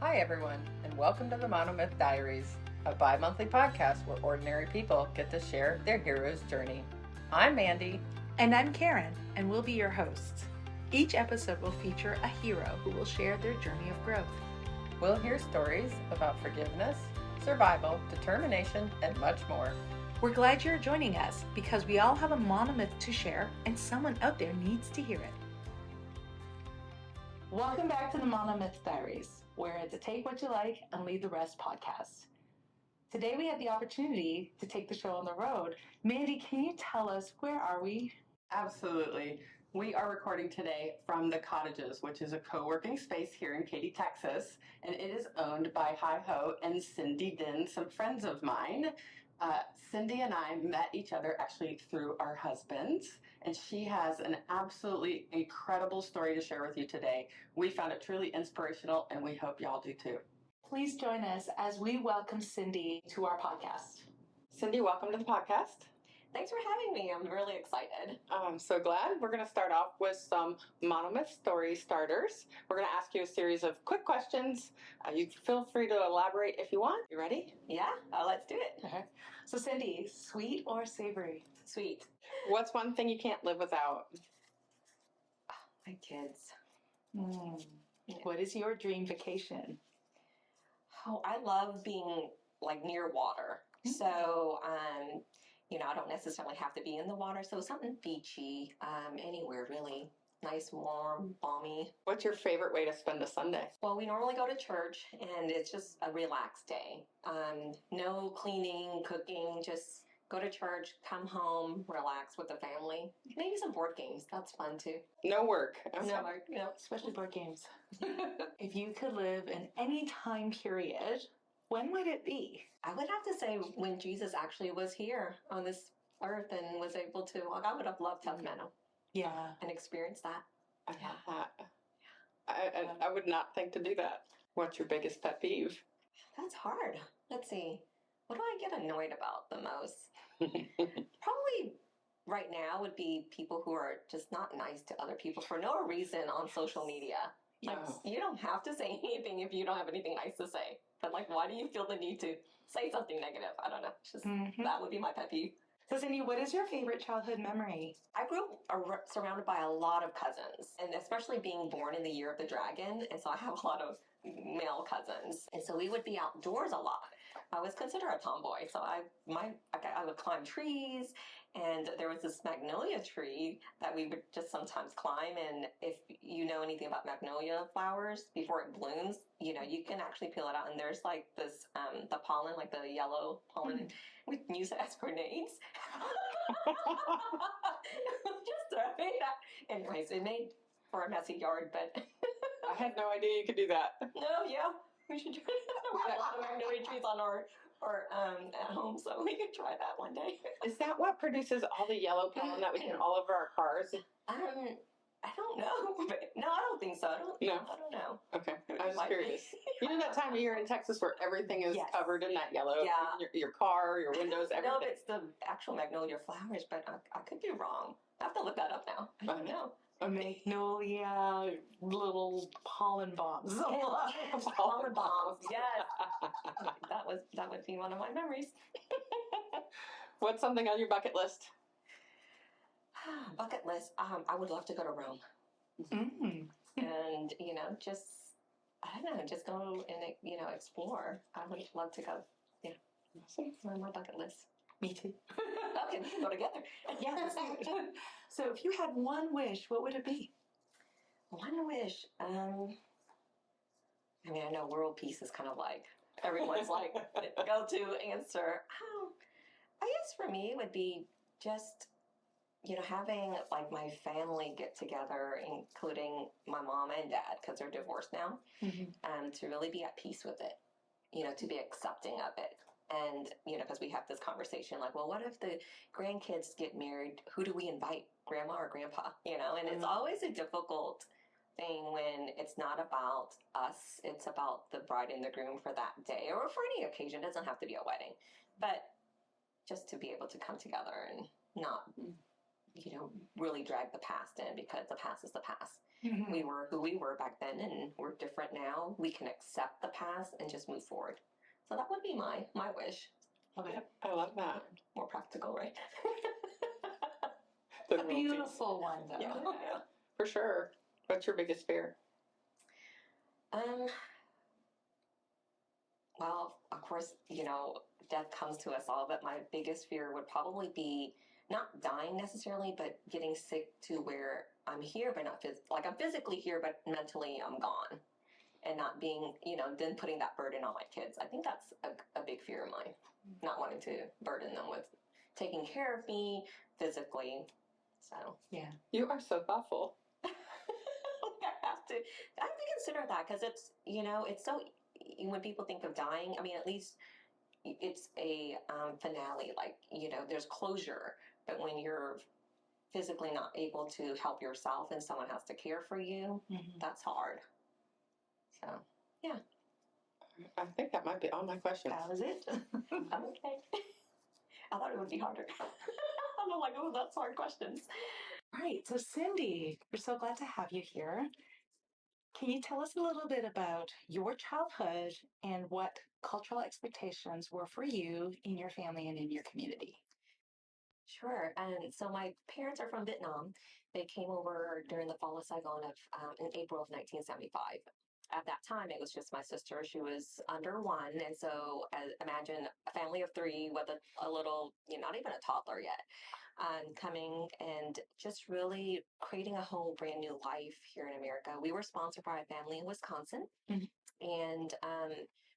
Hi everyone, and welcome to the Monomyth Diaries, a bi-monthly podcast where ordinary people get to share their hero's journey. I'm Mandy. And I'm Karen, and we'll be your hosts. Each episode will feature a hero who will share their journey of growth. We'll hear stories about forgiveness, survival, determination, and much more. We're glad you're joining us because we all have a monomyth to share and someone out there needs to hear it. Welcome back to the Monomyth Diaries, where it's a take what you like and leave the rest podcast. Today we had the opportunity to take the show on the road. Mandy, can you tell us where are we? Absolutely. We are recording today from the Cottages, which is a co-working space here in Katy, Texas, and it is owned by Hi-Ho and Cyndi Din, some friends of mine. Cyndi and I met each other actually through our husbands, and she has an absolutely incredible story to share with you today. We found it truly inspirational, and we hope y'all do too. Please join us as we welcome Cyndi to our podcast. Cyndi, welcome to the podcast. Thanks for having me. I'm really excited. I'm so glad. We're going to start off with some Monomyth story starters. We're going to ask you a series of quick questions. You feel free to elaborate if you want. You ready? Yeah, let's do it. Okay. So Cyndi, sweet or savory? Sweet. What's one thing you can't live without? My kids. What is your dream vacation? Oh, I love being like near water. So, I don't necessarily have to be in the water. So something beachy, anywhere really. Nice, warm, balmy. What's your favorite way to spend a Sunday? Well, we normally go to church and it's just a relaxed day. No cleaning, cooking, just go to church, come home, relax with the family. Maybe some board games. That's fun too. No work. No work, Especially board games. If you could live in any time period, when would it be? I would have to say when Jesus actually was here on this earth and was able to walk. I would have loved to have met him. Yeah. And experience that. I love that. I would not think to do that. What's your biggest pet peeve? That's hard. Let's see. What do I get annoyed about the most? Probably right now would be people who are just not nice to other people for no reason on social media. Like, you don't have to say anything if you don't have anything nice to say. But like, why do you feel the need to say something negative? I don't know. It's just that would be my pet peeve. So Cyndi, what is your favorite childhood memory? I grew up surrounded by a lot of cousins, and especially being born in the year of the dragon. And so I have a lot of male cousins. And so we would be outdoors a lot. I was considered a tomboy. So I would climb trees, and there was this magnolia tree that we would just sometimes climb. And if you know anything about magnolia flowers, before it blooms, you can actually peel it out. And there's like this, the pollen, like the yellow pollen. We'd use it as grenades. Just throwing that. Anyways, it made for a messy yard, but I had no idea you could do that. No, yeah, we should try that. We have a lot of magnolia trees on our at home, so we could try that one day. Is that what produces all the yellow pollen that we get all over our cars? I don't know, but no, I don't think so. I don't know. Okay, I was curious. You know that time of year in Texas where everything is covered in that yellow? Yeah. Your car, your windows, everything. No, it's the actual magnolia flowers, but I could be wrong. I have to look that up now. I don't know. A magnolia, little pollen bombs. Pollen bombs, yes. That would be one of my memories. What's something on your bucket list? Bucket list. I would love to go to Rome. And, just, I don't know, just go and, explore. I would love to go. Yeah. Awesome. On my bucket list. Me too. Okay, we can go together. Yes. So if you had one wish, what would it be? One wish. I know world peace is kind of like, everyone's like, go-to answer. I guess for me it would be just, having like my family get together, including my mom and dad, because they're divorced now, to really be at peace with it, to be accepting of it. And, because we have this conversation like, well, what if the grandkids get married? Who do we invite? Grandma or grandpa? And it's always a difficult thing when it's not about us. It's about the bride and the groom for that day or for any occasion. It doesn't have to be a wedding. But just to be able to come together and not really drag the past in, because the past is the past. Mhm. We were who we were back then, and we're different now. We can accept the past and just move forward. So that would be my wish. Okay. I love that. More practical, right? The A world peace. beautiful one, though. Yeah. For sure. What's your biggest fear? Well, of course, death comes to us all, but my biggest fear would probably be not dying necessarily, but getting sick to where I'm here, but not like I'm physically here, but mentally I'm gone, and not being, then putting that burden on my kids. I think that's a big fear of mine, not wanting to burden them with taking care of me physically. So Yeah. You are so thoughtful. I have to consider that, because it's so, when people think of dying, I mean, at least it's a finale, like, there's closure. But when you're physically not able to help yourself and someone has to care for you, that's hard. So, yeah. I think that might be all my questions. That was it. I'm okay. I thought it would be harder. I'm like, oh, that's hard questions. Right. So, Cyndi, we're so glad to have you here. Can you tell us a little bit about your childhood and what cultural expectations were for you in your family and in your community? Sure. And so my parents are from Vietnam. They came over during the fall of Saigon in April of 1975. At that time, it was just my sister. She was under one. And so imagine a family of three with a little, not even a toddler yet, coming and just really creating a whole brand new life here in America. We were sponsored by a family in Wisconsin. And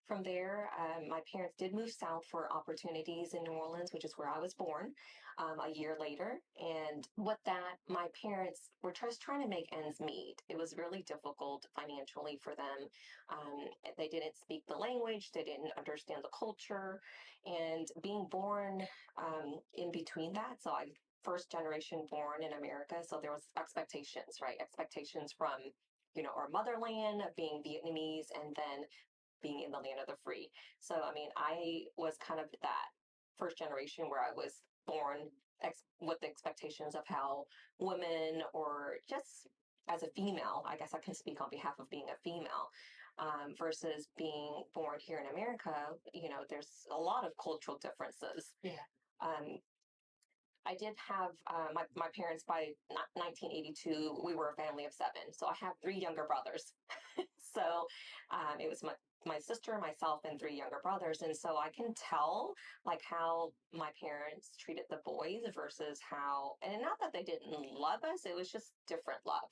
from there, my parents did move south for opportunities in New Orleans, which is where I was born, a year later. And with that, my parents were just trying to make ends meet. It was really difficult financially for them. They didn't speak the language, they didn't understand the culture. And being born in between that, so I first generation born in America, so there was expectations, right? Expectations from our motherland, being Vietnamese, and then being in the land of the free. So, I mean, I was kind of that first generation where I was born with the expectations of how women, or just as a female, I guess I can speak on behalf of being a female, versus being born here in America. There's a lot of cultural differences. Yeah. I did have my parents by 1982. We were a family of seven, so I have three younger brothers. So it was my sister, myself, and three younger brothers, and so I can tell like how my parents treated the boys versus how, and not that they didn't love us, it was just different love,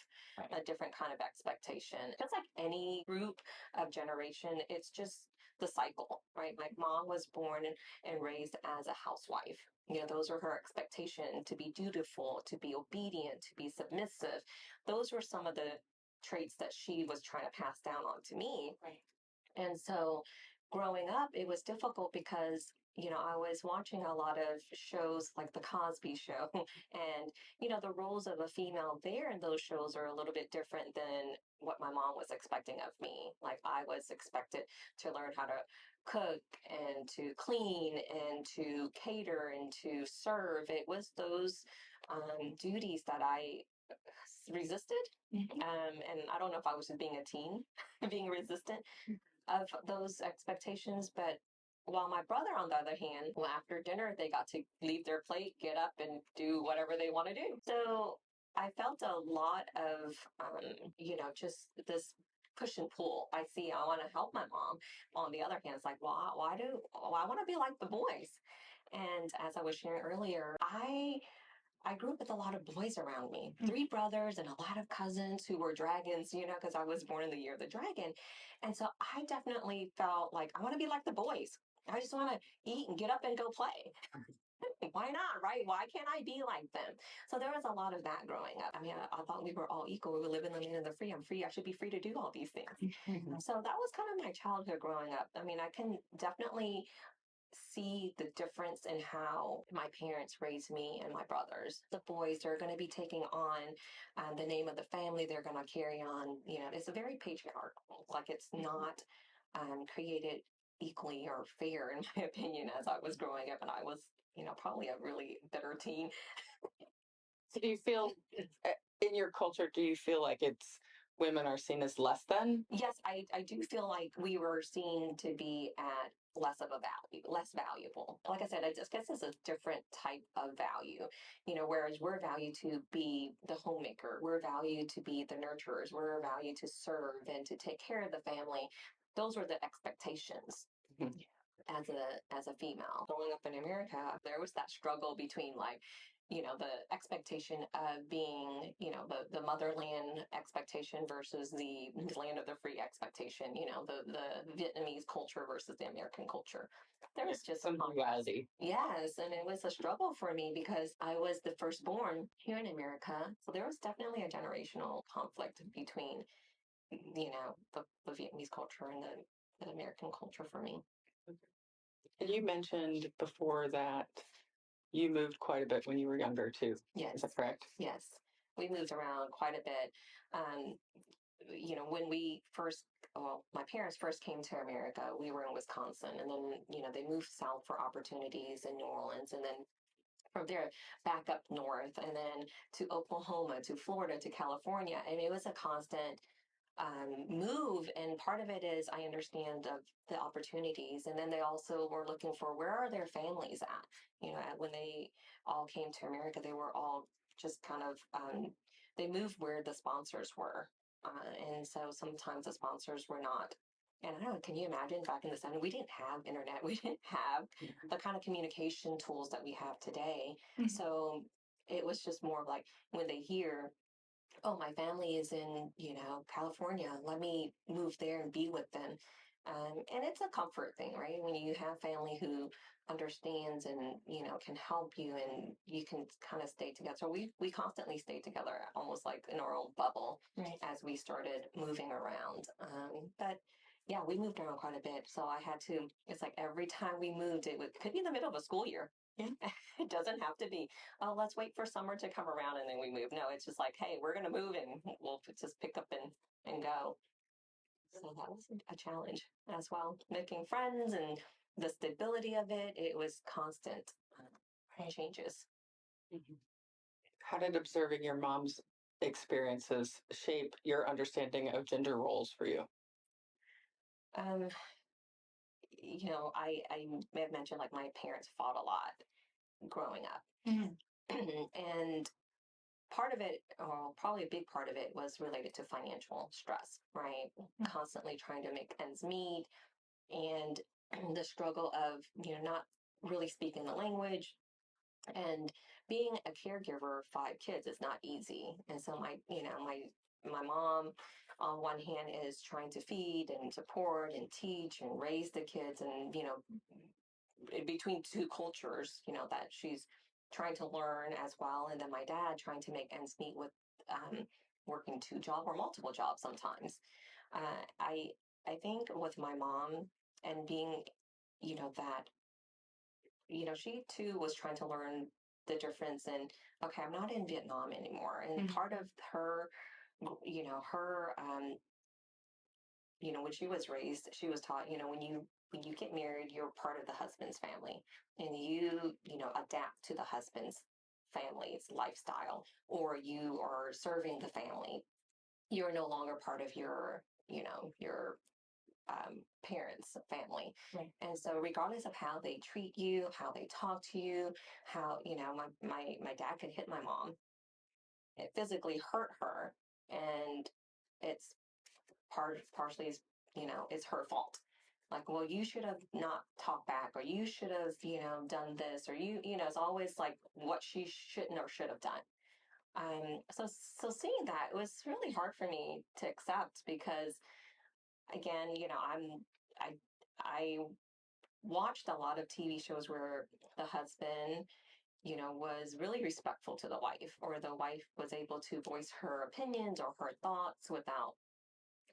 a different kind of expectation. Just like any group of generation, it's just the cycle, right? My mom was born and raised as a housewife. Those are her expectations: to be dutiful, to be obedient, to be submissive. Those were some of the traits that she was trying to pass down on to me. Right. And so growing up, it was difficult because, I was watching a lot of shows like The Cosby Show, and, the roles of a female there in those shows are a little bit different than what my mom was expecting of me. Like, I was expected to learn how to cook and to clean and to cater and to serve. It was those duties that I resisted. And I don't know if I was just being a teen, being resistant of those expectations. But while my brother, on the other hand, well, after dinner, they got to leave their plate, get up, and do whatever they want to do. So I felt a lot of, just this push and pull. I want to help my mom. On the other hand, it's like, why I want to be like the boys. And as I was sharing earlier, I grew up with a lot of boys around me, three brothers and a lot of cousins who were dragons, because I was born in the year of the dragon. And so I definitely felt like I want to be like the boys. I just want to eat and get up and go play. Why not, right? Why can't I be like them? So there was a lot of that growing up. I mean, I thought we were all equal. We were living in the land of the free. I'm free. I should be free to do all these things. So that was kind of my childhood growing up. I mean, I can definitely see the difference in how my parents raised me and my brothers. The boys are going to be taking on the name of the family. They're going to carry on, it's a very patriarchal, like it's not created equally or fair, in my opinion, as I was growing up. And I was, probably a really bitter teen. So do you feel, in your culture, do you feel like women are seen as less than? Yes, I do feel like we were seen to be at less of a value, less valuable. Like I said, I just guess it's a different type of value, whereas we're valued to be the homemaker, we're valued to be the nurturers, we're valued to serve and to take care of the family. Those were the expectations. Mhm. As a female growing up in America, there was that struggle between the expectation of being, the motherland expectation versus the land of the free expectation, the Vietnamese culture versus the American culture. There was just some duality. Yes, and it was a struggle for me because I was the firstborn here in America. So there was definitely a generational conflict between, the Vietnamese culture and the American culture for me. And you mentioned before that you moved quite a bit when you were younger too. Yes. Is that correct? Yes. We moved around quite a bit. When my parents first came to America, we were in Wisconsin, and then, they moved south for opportunities in New Orleans, and then from there back up north, and then to Oklahoma, to Florida, to California. And it was a constant move. And part of it is I understand of the opportunities. And then they also were looking for where are their families at? When they all came to America, they were all just kind of, they moved where the sponsors were. And so sometimes the sponsors were not. And I don't know, can you imagine back in the 70s, we didn't have internet. We didn't have the kind of communication tools that we have today. Mhm. So it was just more of like when they hear, oh, my family is in, California. Let me move there and be with them. And it's a comfort thing, right? When you have family who understands and, can help you and you can kind of stay together. So we constantly stayed together almost like in our own bubble Right. as we started moving around. But yeah, we moved around quite a bit. So I had to, it's like every time we moved, could be in the middle of a school year. Yeah. It doesn't have to be, oh, let's wait for summer to come around and then we move. No, it's just like, hey, we're going to move and we'll just pick up and go. So that was a challenge as well. Making friends and the stability of it, it was constant changes. Mhm. How did observing your mom's experiences shape your understanding of gender roles for you? Um, I may have mentioned like my parents fought a lot growing up. Mhm. And part of it, or probably a big part of it, was related to financial stress, right? Constantly trying to make ends meet and the struggle of, not really speaking the language and being a caregiver of 5 kids is not easy. And so my mom on one hand is trying to feed and support and teach and raise the kids and, between two cultures, that she's trying to learn as well. And then my dad trying to make ends meet with working 2 jobs or multiple jobs sometimes. I think with my mom and being, that, she too was trying to learn the difference in, okay, I'm not in Vietnam anymore. And Mhm. part of her, her, when she was raised, she was taught, when you get married, you're part of the husband's family and you adapt to the husband's family's lifestyle, or you are serving the family. You're no longer part of your parents' family. Right. And so regardless of how they treat you, how they talk to you, how, my dad could hit my mom. It physically hurt her. And it's partially is, it's her fault. Like, well, you should have not talked back, or you should have, done this, or it's always like what she shouldn't or should have done. So seeing that, it was really hard for me to accept because, again, I watched a lot of TV shows where the husband, was really respectful to the wife, or the wife was able to voice her opinions or her thoughts without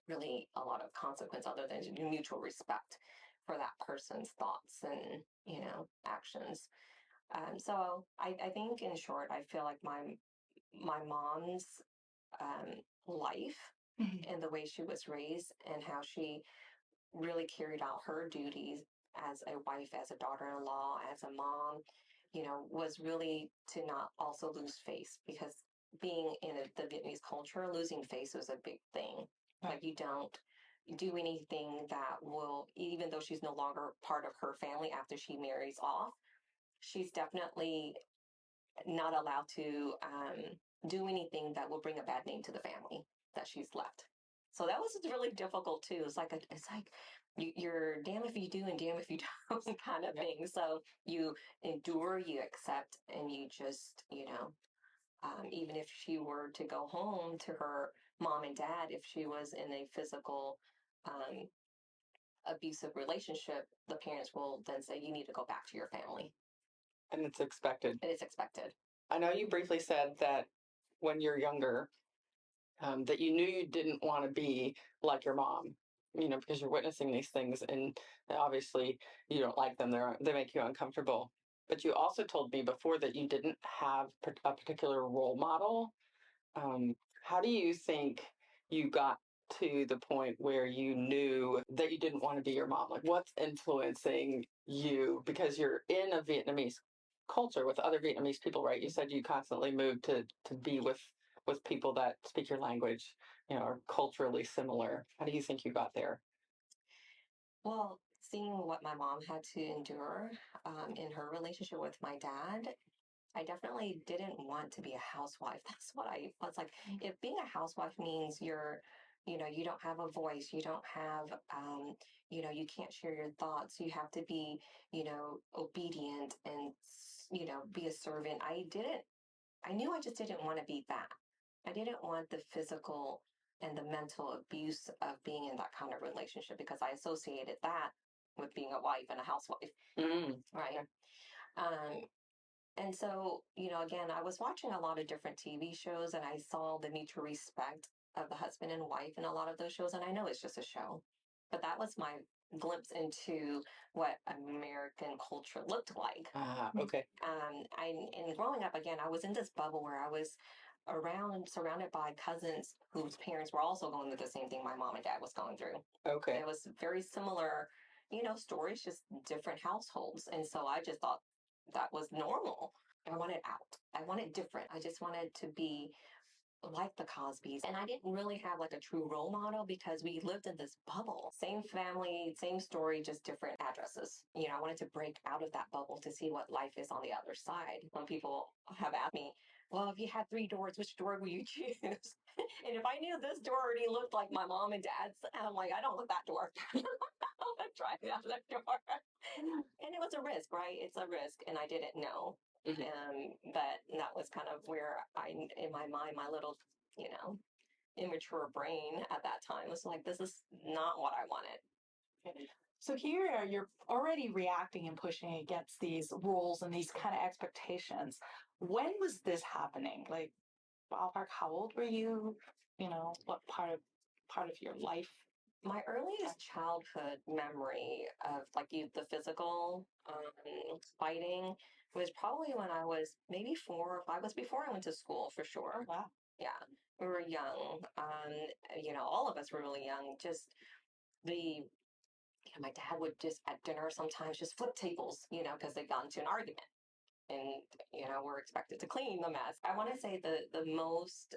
really a lot of consequence other than mutual respect for that person's thoughts and, actions. So I think in short, I feel like my mom's life Mhm. and the way she was raised and how she really carried out her duties as a wife, as a daughter-in-law, as a mom, was really to not also lose face, because being in the Vietnamese culture, losing face was a big thing. Right. Like, you don't do anything that will, even though she's no longer part of her family after she marries off, she's definitely not allowed to do anything that will bring a bad name to the family that she's left. So that was really difficult too. It's like you're damn if you do and damn if you don't kind of thing. So you endure, you accept, and you just, even if she were to go home to her mom and dad, if she was in a physical um, abusive relationship, the parents will then say, you need to go back to your family. And it's expected. It is expected. I know you briefly said that when you're younger, that you knew you didn't want to be like your mom, because you're witnessing these things, and obviously you don't like them. They make you uncomfortable. But you also told me before that you didn't have a particular role model. How do you think you got to the point where you knew that you didn't want to be your mom? Like, what's influencing you? Because you're in a Vietnamese culture with other Vietnamese people, right? You said you constantly moved to be with people that speak your language, are culturally similar. How do you think you got there? Well, seeing what my mom had to endure in her relationship with my dad, I definitely didn't want to be a housewife. That's what I was like. If being a housewife means you don't have a voice, you don't have, you can't share your thoughts, you have to be, obedient and, be a servant. I knew I just didn't want to be that. I didn't want the physical and the mental abuse of being in that kind of relationship, because I associated that with being a wife and a housewife. Right. Um, and so, again, I was watching a lot of different TV shows, and I saw the mutual respect of the husband and wife in a lot of those shows. And I know it's just a show, but that was my glimpse into what American culture looked like. Okay. And growing up, again, I was in this bubble where I was surrounded by cousins whose parents were also going through the same thing my mom and dad was going through. Okay. It was very similar, stories, just different households. And so I just thought that was normal. I wanted out. I wanted different. I just wanted to be like the Cosbys. And I didn't really have like a true role model, because we lived in this bubble. Same family, same story, just different addresses. I wanted to break out of that bubble to see what life is on the other side. When people have asked me, well, if you had 3 doors, which door would you choose? And if I knew this door already looked like my mom and dad's, I'm like, I don't look that door. I'm going to try the other door. And it was a risk, right? It's a risk. And I didn't know. But that was kind of where in my mind, my little, immature brain at that time was like, this is not what I wanted. So here you're already reacting and pushing against these rules and these kind of expectations. When was this happening? Like, ballpark, how old were you? What part of your life? My earliest childhood memory of the physical fighting was probably when I was maybe 4 or 5. It was before I went to school, for sure. Wow. Yeah, we were young. All of us were really young. Just my dad would just at dinner sometimes just flip tables, because they got into an argument. And, we're expected to clean the mess. I want to say the most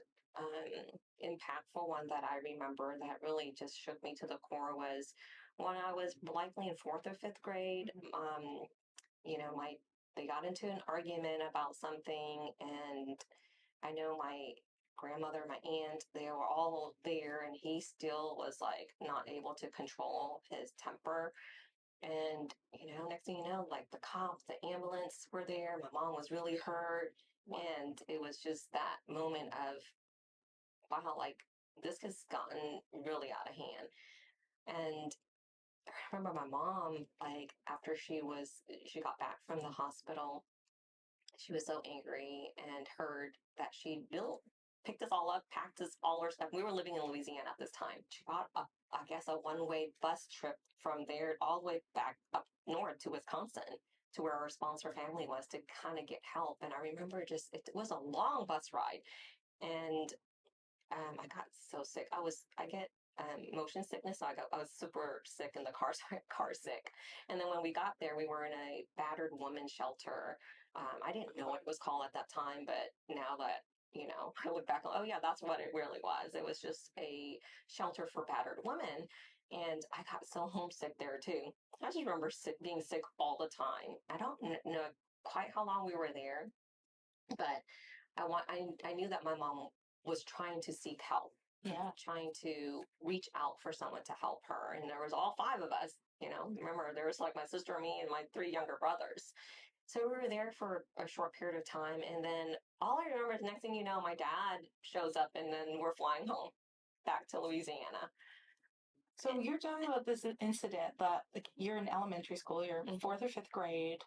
impactful one that I remember that really just shook me to the core was when I was likely in 4th or 5th grade. They got into an argument about something, and I know my grandmother, my aunt, they were all there, and he still was like not able to control his temper. And, next thing you know, like the cops, the ambulance were there. My mom was really hurt. And it was just that moment of, wow, like this has gotten really out of hand. And I remember my mom, like after she got back from the hospital, she was so angry and heard that she picked us all up, packed us all our stuff. We were living in Louisiana at this time. She got I guess a one-way bus trip from there all the way back up north to Wisconsin, to where our sponsor family was, to kind of get help. And I remember it was a long bus ride. And I got so sick. I get motion sickness, so I was super sick in the car sick. And then when we got there, we were in a battered woman shelter. I didn't know what it was called at that time, but now that, I look back, oh yeah, that's what it really was. It was just a shelter for battered women. And I got so homesick there too. I just remember being sick all the time. I don't know quite how long we were there, but I knew that my mom was trying to seek help, Yeah. trying to reach out for someone to help her. And there was all five of us, remember there was like my sister, me, and my three younger brothers. So we were there for a short period of time. And then all I remember is next thing you know, my dad shows up and then we're flying home back to Louisiana. So you're talking about this incident that like you're in elementary school, you're Mhm. fourth or fifth grade.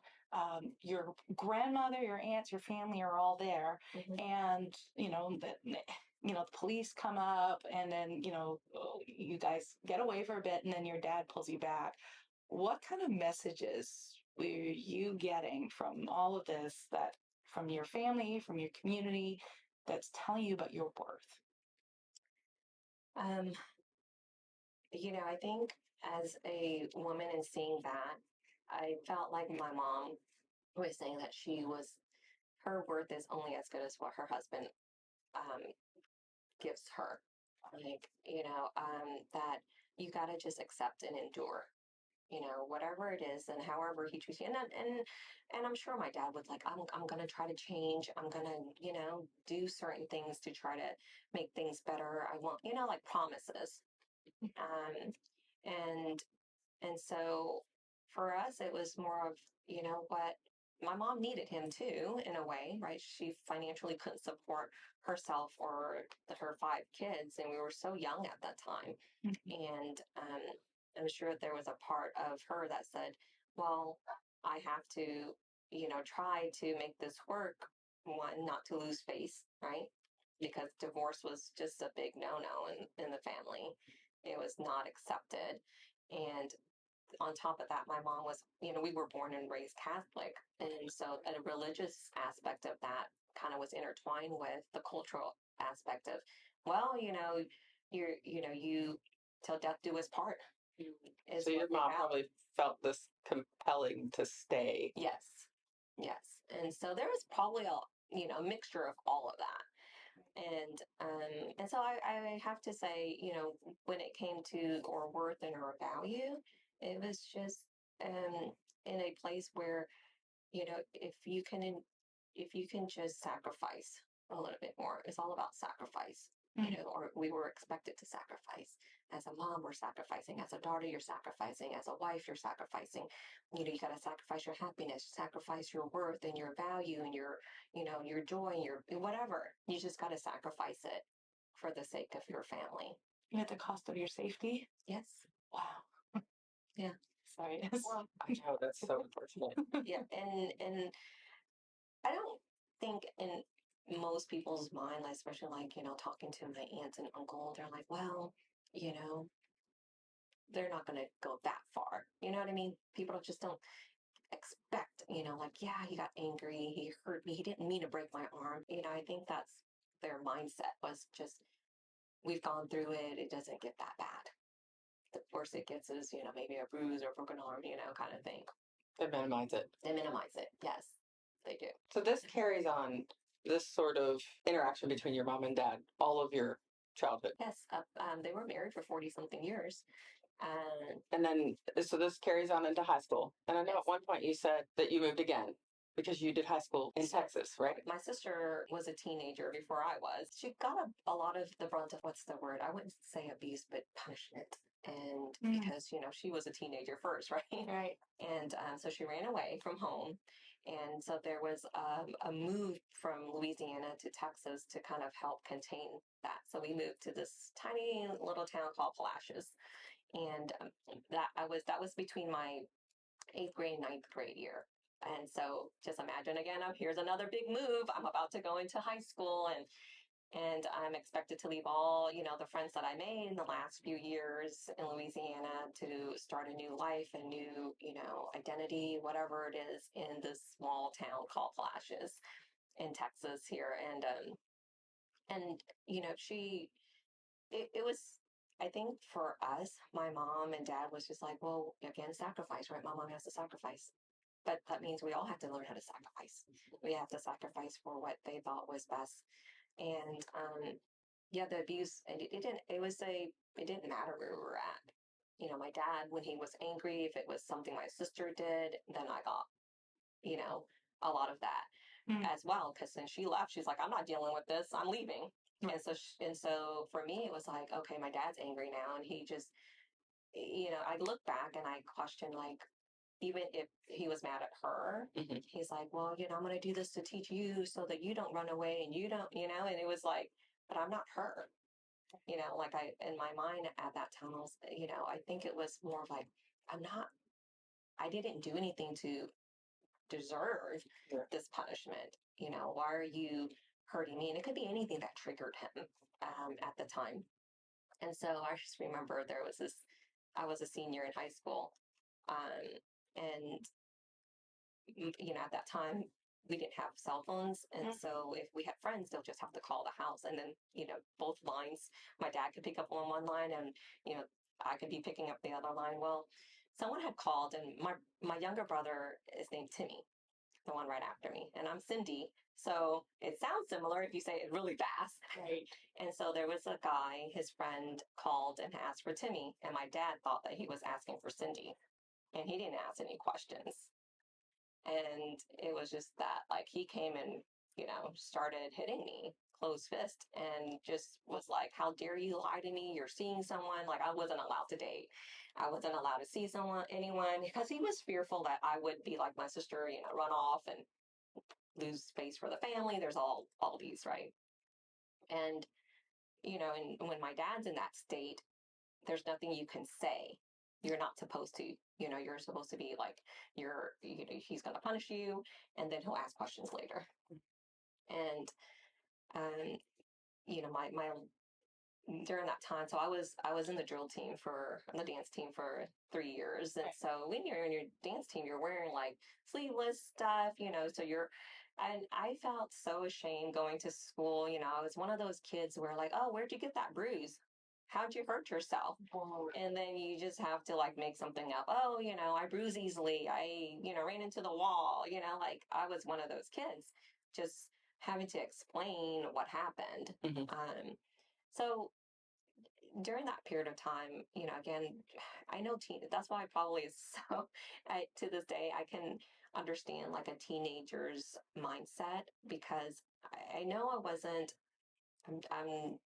Your grandmother, your aunts, your family are all there, and the police come up, and then you guys get away for a bit, and then your dad pulls you back. What kind of messages were you getting from all of this? That from your family, from your community, that's telling you about your worth? Um, I think as a woman and seeing that, I felt like my mom was saying that her worth is only as good as what her husband um, gives her. Like, that you got to just accept and endure, whatever it is and however he treats you. And I'm sure my dad was like, I'm going to try to change. I'm going to, do certain things to try to make things better. I want, like promises. Um, and and so for us, it was more of, what my mom needed him too, in a way, right? She financially couldn't support herself or her five kids, and we were so young at that time. And I'm sure there was a part of her that said, well, I have to, try to make this work, one, not to lose face, right? Because divorce was just a big no-no in the family. It was not accepted. And on top of that, my mom was, we were born and raised Catholic. And so a religious aspect of that kind of was intertwined with the cultural aspect of, well, you till death do us part. So your mom probably felt this compelling to stay. Yes. Yes. And so there was probably a mixture of all of that. And so I have to say, when it came to our worth and our value, it was just in a place where, if you can just sacrifice a little bit more, it's all about sacrifice. Or we were expected to sacrifice. As a mom, we're sacrificing. As a daughter, you're sacrificing. As a wife, you're sacrificing. You got to sacrifice your happiness, sacrifice your worth and your value and your joy and your whatever. You just got to sacrifice it for the sake of your family. At the cost of your safety? Yes. Wow. Yeah. Sorry. Well, I know, that's so unfortunate. yeah, and I don't think in most people's mind, especially like, talking to my aunts and uncle, they're like, well, you know, they're not going to go that far. You know what I mean? People just don't expect, like, yeah, he got angry, he hurt me, he didn't mean to break my arm. I think that's their mindset was just, we've gone through it, it doesn't get that bad. The worst it gets is, maybe a bruise or a broken arm, kind of thing. They minimize it. They minimize it. Yes, they do. So this carries on this sort of interaction between your mom and dad all of your childhood. Yes, they were married for 40 something years. And then, so this carries on into high school. And I know at one point you said that you moved again because you did high school in Texas, right? My sister was a teenager before I was. She got a lot of the brunt of, what's the word? I wouldn't say abuse, but punishment. And because, she was a teenager first, right? Right. And so she ran away from home. And so there was a move from Louisiana to Texas to kind of help contain that. So we moved to this tiny little town called Cottages. And that was between my 8th grade and 9th grade year. And so just imagine again, here's another big move. I'm about to go into high school and I'm expected to leave all, the friends that I made in the last few years in Louisiana to start a new life, a new, identity, whatever it is, in this small town called Flashes in Texas here. And it was, I think for us, my mom and dad was just like, well, again, sacrifice, right? My mom has to sacrifice. but that means we all have to learn how to sacrifice. We have to sacrifice for what they thought was best. And yeah, the abuse, and it didn't matter where we were at. You know, my dad, when he was angry, if it was something my sister did, then I got, you know, a lot of that as well. Because when she left, she's like, I'm not dealing with this. I'm leaving. And so for me, it was like, okay, my dad's angry now. And he just, you know, I look back and I question, like, even if he was mad at her, he's like, well, you know, I'm going to do this to teach you so that you don't run away and you don't, you know, and it was like, but I'm not her. You know, like in my mind at that time, I was, you know, I think it was more of like, I didn't do anything to deserve this punishment. You know, why are you hurting me? And it could be anything that triggered him at the time. And so I just remember I was a senior in high school. And, you know, at that time, we didn't have cell phones. And so if we had friends, they'll just have to call the house. And then, you know, both lines, my dad could pick up on one line and, you know, I could be picking up the other line. Well, someone had called and my younger brother is named Timmy, the one right after me. And I'm Cyndi. So it sounds similar if you say it really fast. Right. And so there was a guy, his friend called and asked for Timmy. And my dad thought that he was asking for Cyndi. And he didn't ask any questions. And it was just that, like, he came and, you know, started hitting me, closed fist, and just was like, how dare you lie to me? You're seeing someone. Like, I wasn't allowed to date. I wasn't allowed to see anyone, because he was fearful that I would be like my sister, you know, run off and lose space for the family. There's all these, right? And, you know, and when my dad's in that state, there's nothing you can say. You're not supposed to, you know, you're supposed to be like, you know, he's going to punish you and then he'll ask questions later. And, you know, my during that time, so I was in the the dance team for 3 years. And so when you're in your dance team, you're wearing like sleeveless stuff, you know, and I felt so ashamed going to school. You know, I was one of those kids where like, oh, where'd you get that bruise? How'd you hurt yourself? And then you just have to like make something up. Oh, you know, I bruise easily. I, you know, ran into the wall, you know, like I was one of those kids just having to explain what happened. So during that period of time, you know, again, I know that's why I probably is so, to this day, I can understand like a teenager's mindset, because I know I'm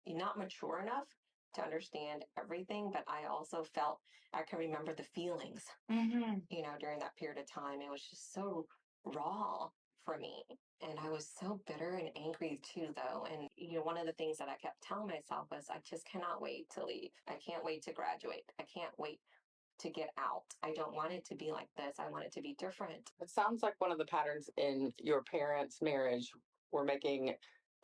not mature enough to understand everything, but I also felt, I can remember the feelings, you know, during that period of time. It was just so raw for me. And I was so bitter and angry too, though. And, you know, one of the things that I kept telling myself was, I just cannot wait to leave. I can't wait to graduate. I can't wait to get out. I don't want it to be like this. I want it to be different. It sounds like one of the patterns in your parents' marriage were making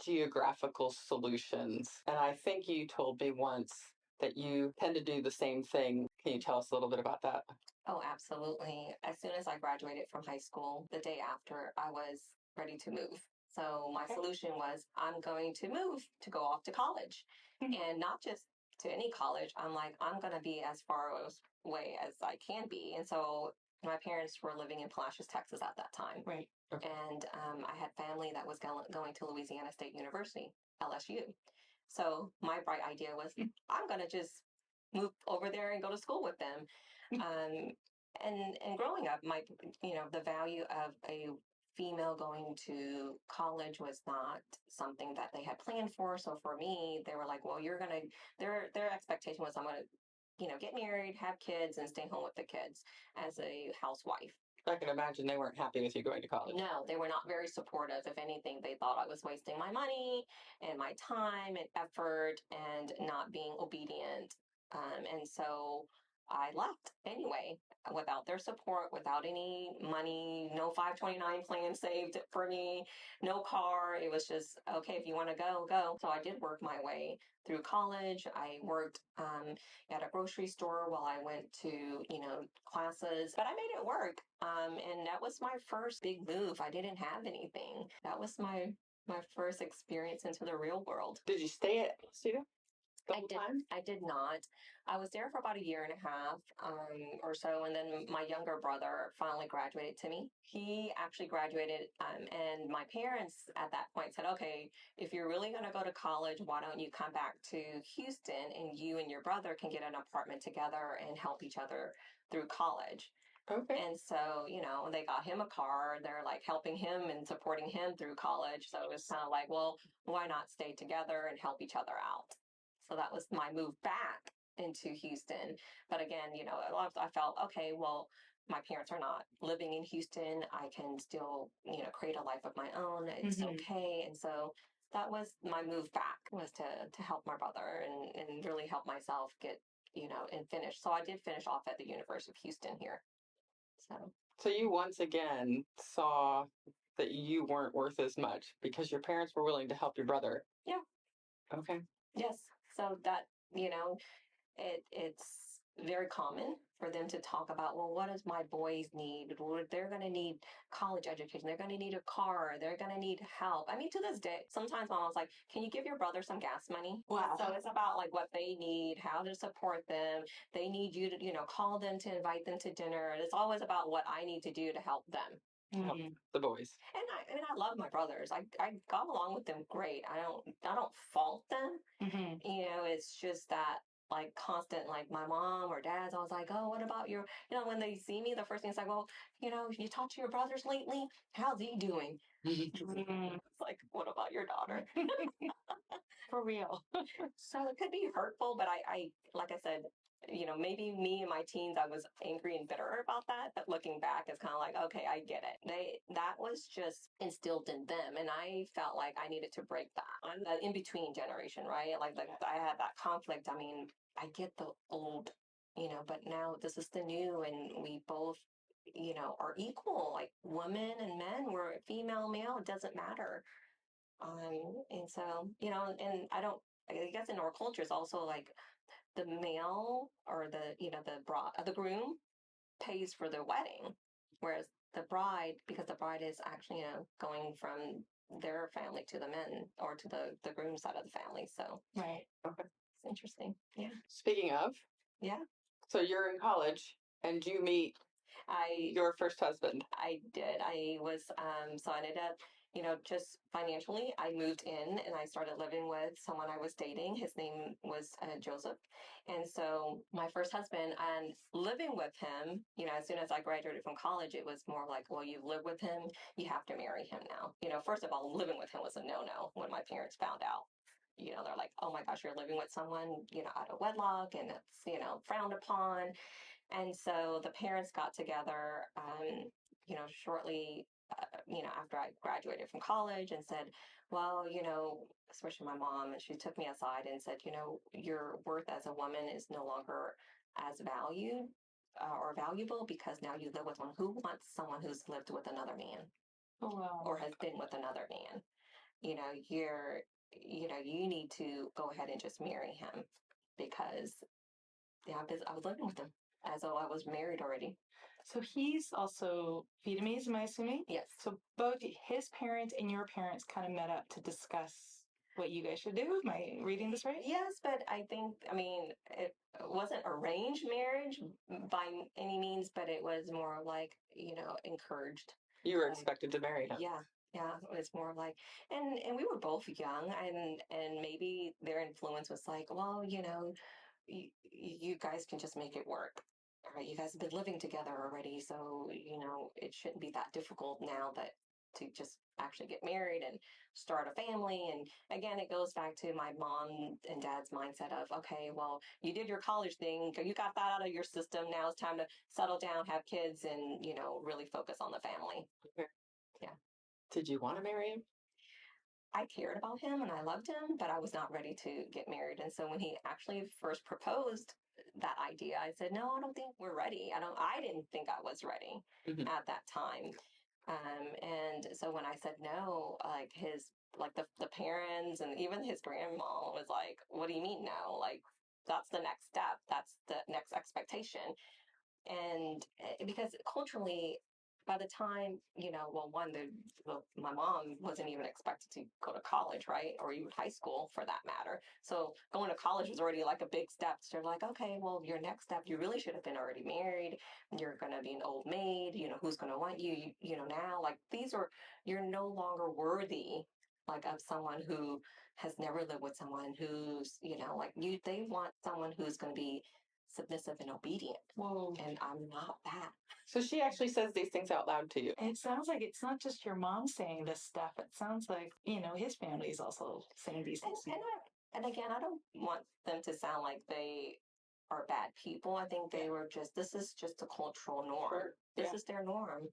geographical solutions. And I think you told me once that you tend to do the same thing. Can you tell us a little bit about that? Oh, absolutely. As soon as I graduated from high school, the day after, I was ready to move. So my solution was, I'm going to move to go off to college, and not just to any college. I'm like, I'm going to be as far away as I can be. And so my parents were living in Cottages, Texas at that time. Right. And I had family that was going to Louisiana State University, LSU. So my bright idea was, I'm going to just move over there and go to school with them. And growing up, you know, the value of a female going to college was not something that they had planned for. So for me, they were like, well, their expectation was, I'm going to, you know, get married, have kids, and stay home with the kids as a housewife. I can imagine they weren't happy with you going to college. No, they were not very supportive. If anything, they thought I was wasting my money and my time and effort and not being obedient. And so I left anyway, without their support, without any money, no 529 plan saved for me, no car. It was just, okay, if you want to go, go. So I did work my way through college. I worked at a grocery store while I went to, you know, classes, but I made it work. And that was my first big move. I didn't have anything. That was my first experience into the real world. Did you stay at studio? the whole time? I did not. I was there for about a year and a half or so, and then my younger brother finally graduated to me. He actually graduated, and my parents at that point said, "Okay, if you're really going to go to college, why don't you come back to Houston, and you and your brother can get an apartment together and help each other through college." Okay. And so, they got him a car. They're like helping him and supporting him through college. So it was kind of like, well, why not stay together and help each other out? So that was my move back into Houston. But again, I felt, okay, well, my parents are not living in Houston. I can still, create a life of my own. It's okay. And so that was my move back, was to help my brother and really help myself get, and finish. So I did finish off at the University of Houston here. So you once again saw that you weren't worth as much because your parents were willing to help your brother. Yeah. Okay. Yes. So that, it's very common for them to talk about, well, what does my boys need? They're going to need college education. They're going to need a car. They're going to need help. I mean, to this day, sometimes mom's like, can you give your brother some gas money? Wow. So it's about like what they need, how to support them. They need you to, call them to invite them to dinner. It's always about what I need to do to help them. Help the boys. And I love my brothers. I got along with them great. I don't fault them. It's just that like constant, like my mom or dad's always like, oh, what about your, when they see me, the first thing is like, well, you talked to your brothers lately? How's he doing? It's like, what about your daughter? For real. So it could be hurtful, but I like I said, maybe me in my teens, I was angry and bitter about that. But looking back, it's kind of like, okay, I get it. That was just instilled in them. And I felt like I needed to break that. I'm the in-between generation, right? Like I had that conflict. I mean, I get the old, but now this is the new, and we both, are equal. Like women and men, we're female, male, it doesn't matter. And so, and I guess in our culture, it's also like the male or the groom pays for the wedding, whereas the bride, because the bride is actually, going from their family to the men or to the groom side of the family. So Right. Okay. it's interesting. Yeah. Speaking of, Yeah. so you're in college and you meet your first husband. I did. I was, so I ended up, just financially, I moved in and I started living with someone I was dating. His name was Joseph. And so my first husband, and living with him, as soon as I graduated from college, it was more like, well, you live with him, you have to marry him now. First of all, living with him was a no-no when my parents found out. They're like, oh my gosh, you're living with someone, out of wedlock, and it's, frowned upon. And so the parents got together, shortly, after I graduated from college and said, well, especially my mom, and she took me aside and said, your worth as a woman is no longer as valued or valuable because now you live with one. Who wants someone who's lived with another man or has been with another man? You need to go ahead and just marry him because I was living with him as though I was married already. So he's also Vietnamese, am I assuming? Yes. So both his parents and your parents kind of met up to discuss what you guys should do. Am I reading this right? Yes, but it wasn't arranged marriage by any means, but it was more like, encouraged. You were expected to marry him. Yeah. Yeah, it was more like, and we were both young, and maybe their influence was like, well, you guys can just make it work. All right, you guys have been living together already, so it shouldn't be that difficult now that to just actually get married and start a family. And again, it goes back to my mom and dad's mindset of, okay, well, you did your college thing, you got that out of your system. Now it's time to settle down, have kids, and really focus on the family. Okay. Yeah. Did you want to marry him? I cared about him and I loved him, but I was not ready to get married. And so when he actually first proposed that idea, I said, no, I don't think we're ready. I didn't think I was ready at that time. And so when I said no, like the parents and even his grandma was like, what do you mean no? Like, that's the next step. That's the next expectation. And because culturally, by the time, well, my mom wasn't even expected to go to college, right? Or even high school for that matter. So going to college was already like a big step. So they're like, okay, well, your next step, you really should have been already married. You're going to be an old maid. Who's going to want you, now? Like you're no longer worthy, like, of someone who has never lived with someone who's, they want someone who's going to be submissive and obedient. Whoa. And I'm not that. So she actually says these things out loud to you. It sounds like it's not just your mom saying this stuff. It sounds like, his family is also saying these things. And again, I don't want them to sound like they are bad people. I think this is just a cultural norm. Sure. This is their norm.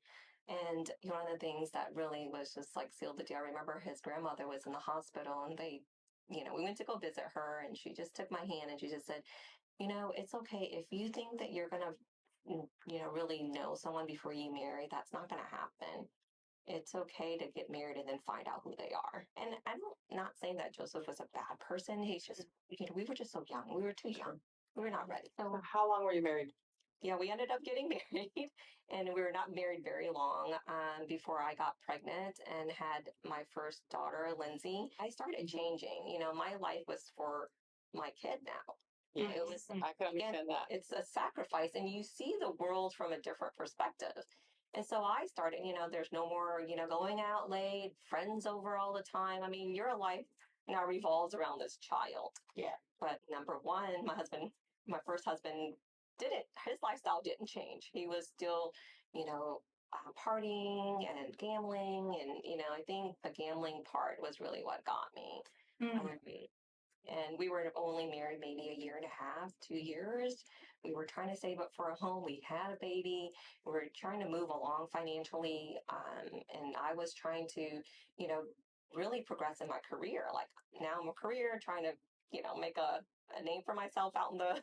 And one of the things that really was just like sealed the deal, I remember his grandmother was in the hospital and we went to go visit her and she just took my hand and she just said, it's okay if you think that you're going to, really know someone before you marry, that's not going to happen. It's okay to get married and then find out who they are. And I'm not saying that Joseph was a bad person. He's just, we were just so young. We were too young. We were not ready. So how long were you married? Yeah, we ended up getting married and we were not married very long before I got pregnant and had my first daughter, Lindsay. I started changing. My life was for my kid now. Yeah, It was, I can understand that. It's a sacrifice and you see the world from a different perspective. And so I started, there's no more, going out late, friends over all the time. I mean, your life now revolves around this child. Yeah. But number one, my first husband his lifestyle didn't change. He was still, partying and gambling. And, I think the gambling part was really what got me. And we were only married maybe a year and a half, 2 years. We were trying to save up for a home. We had a baby. We were trying to move along financially. And I was trying to, really progress in my career. Like now I'm a career trying to, make a name for myself out in the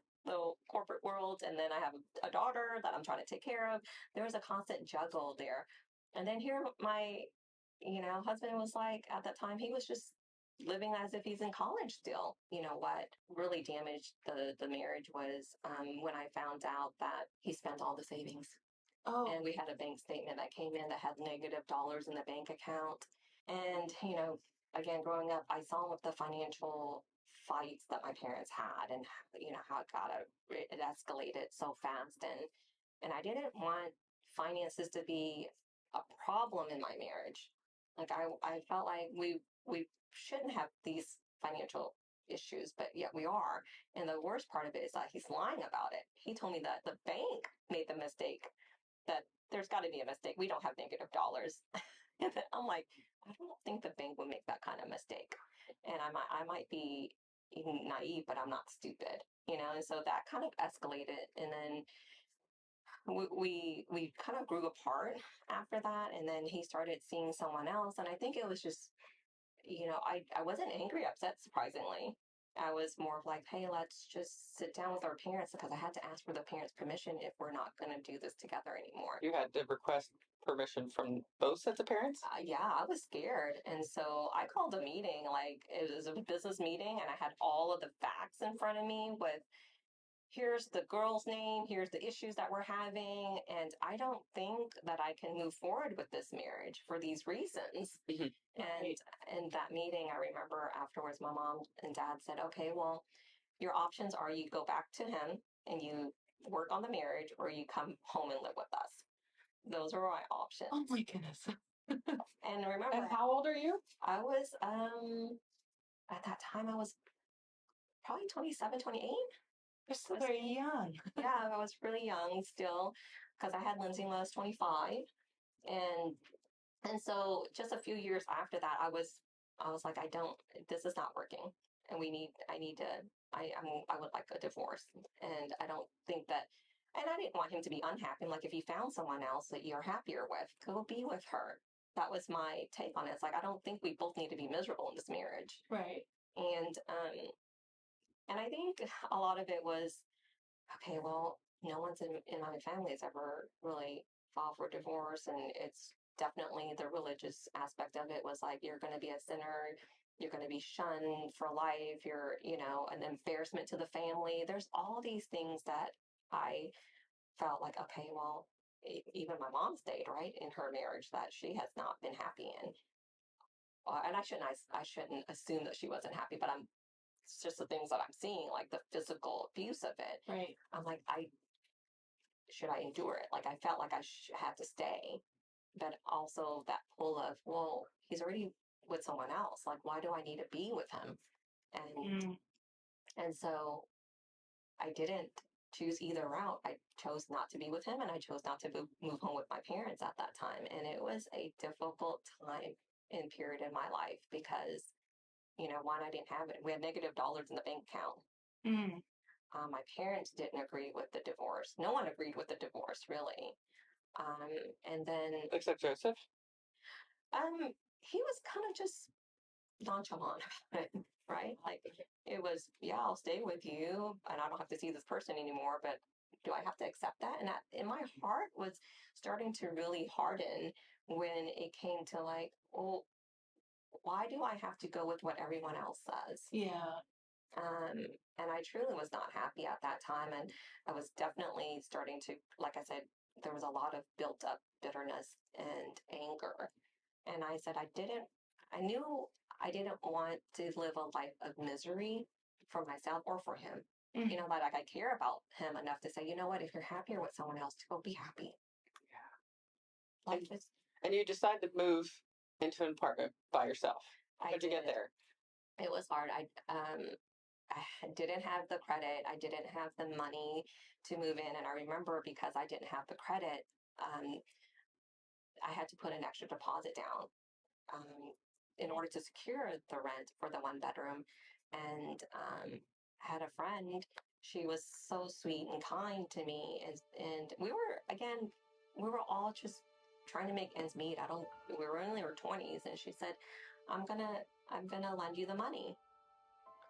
corporate world. And then I have a daughter that I'm trying to take care of. There was a constant juggle there. And then here my, husband was like, at that time, he was just living as if he's in college still. What really damaged the marriage was when I found out that he spent all the savings. Oh. And we had a bank statement that came in that had negative dollars in the bank account. And, again, growing up, I saw the financial fights that my parents had and, how it escalated so fast. And I didn't want finances to be a problem in my marriage. Like I felt like we shouldn't have these financial issues, but yet we are. And the worst part of it is that he's lying about it. He told me that the bank made the mistake, that there's got to be a mistake. We don't have negative dollars. And I'm like, I don't think the bank would make that kind of mistake. And I might be even naive, but I'm not stupid, And so that kind of escalated. And then we kind of grew apart after that. And then he started seeing someone else. And I think it was just, I wasn't angry, upset, surprisingly. I was more of like, hey, let's just sit down with our parents because I had to ask for the parents' permission if we're not going to do this together anymore. You had to request permission from both sets of parents? Yeah, I was scared. And so I called a meeting, like it was a business meeting, and I had all of the facts in front of me with here's the girl's name, here's the issues that we're having, and I don't think that I can move forward with this marriage for these reasons. Mm-hmm. And in that meeting, I remember afterwards, my mom and dad said, okay, well, your options are you go back to him and you work on the marriage, or you come home and live with us. Those were my options. Oh my goodness. And remember, and how old are you? I was, at that time, I was probably 27, 28. You're still very young. Yeah, I was really young still because I had Lindsay when I was 25. And so just a few years after that, I was like, this is not working. And I would like a divorce. And I don't think that, and I didn't want him to be unhappy. Like if you found someone else that you're happier with, go be with her. That was my take on it. It's like, I don't think we both need to be miserable in this marriage. Right. And I think a lot of it was, okay, well, no one's in my family has ever really filed for divorce. And it's definitely the religious aspect of it was like, you're going to be a sinner. You're going to be shunned for life. You're, an embarrassment to the family. There's all these things that I felt like, okay, well, even my mom stayed, right, in her marriage that she has not been happy in. And I shouldn't assume that she wasn't happy, but it's just the things that I'm seeing, like the physical abuse of it. Right. I'm like, should I endure it? Like, I felt like I had to stay, but also that pull of, well, he's already with someone else. Like, why do I need to be with him? And so I didn't choose either route. I chose not to be with him, and I chose not to move home with my parents at that time. And it was a difficult time and period in my life because, one, I didn't have it. We had negative dollars in the bank account. My parents didn't agree with the divorce. No one agreed with the divorce, really. And then Except Joseph? He was kind of just nonchalant about it, right? Like, it was, yeah, I'll stay with you and I don't have to see this person anymore, but do I have to accept that? And in my heart was starting to really harden when it came to like, well, why do I have to go with what everyone else says? Yeah. And I truly was not happy at that time. And I was definitely starting to, like I said, there was a lot of built up bitterness and anger. And I said, I knew I didn't want to live a life of misery for myself or for him. Like I care about him enough to say, you know what, if you're happier with someone else, to go be happy. Yeah. And you decide to move into an apartment by yourself. How'd you get there? It was hard. I didn't have the credit. I didn't have the money to move in. And I remember because I didn't have the credit, I had to put an extra deposit down in order to secure the rent for the one bedroom. And I had a friend. She was so sweet and kind to me. And we were all just trying to make ends meet. We were only in our 20s. And she said, I'm gonna lend you the money.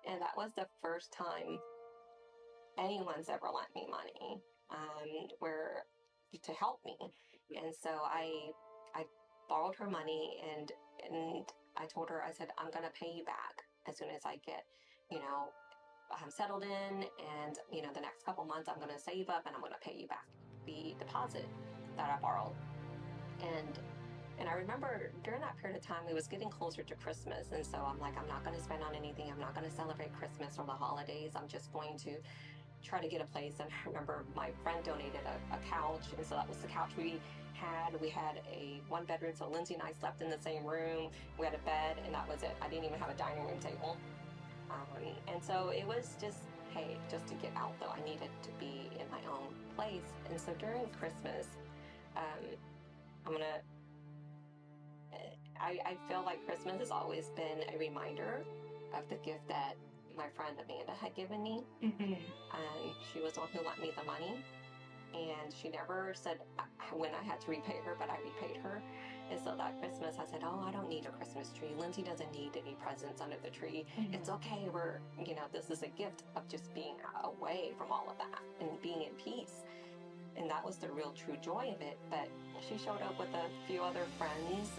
And that was the first time anyone's ever lent me money, to help me. And so I borrowed her money and I told her, I said, I'm going to pay you back as soon as I get, I'm settled in, and, the next couple months I'm going to save up and I'm going to pay you back the deposit that I borrowed. And I remember during that period of time, it was getting closer to Christmas. And so I'm like, I'm not going to spend on anything. I'm not going to celebrate Christmas or the holidays. I'm just going to try to get a place. And I remember my friend donated a couch. And so that was the couch we had. We had a one bedroom. So Lindsay and I slept in the same room. We had a bed, and that was it. I didn't even have a dining room table. And so it was just, hey, just to get out, though, I needed to be in my own place. And so during Christmas, I feel like Christmas has always been a reminder of the gift that my friend Amanda had given me. She was the one who lent me the money, and she never said when I had to repay her, but I repaid her. And so that Christmas, I said, oh, I don't need a Christmas tree. Lindsay doesn't need any presents under the tree. It's okay. This is a gift of just being away from all of that and being in peace. And that was the real true joy of it. But she showed up with a few other friends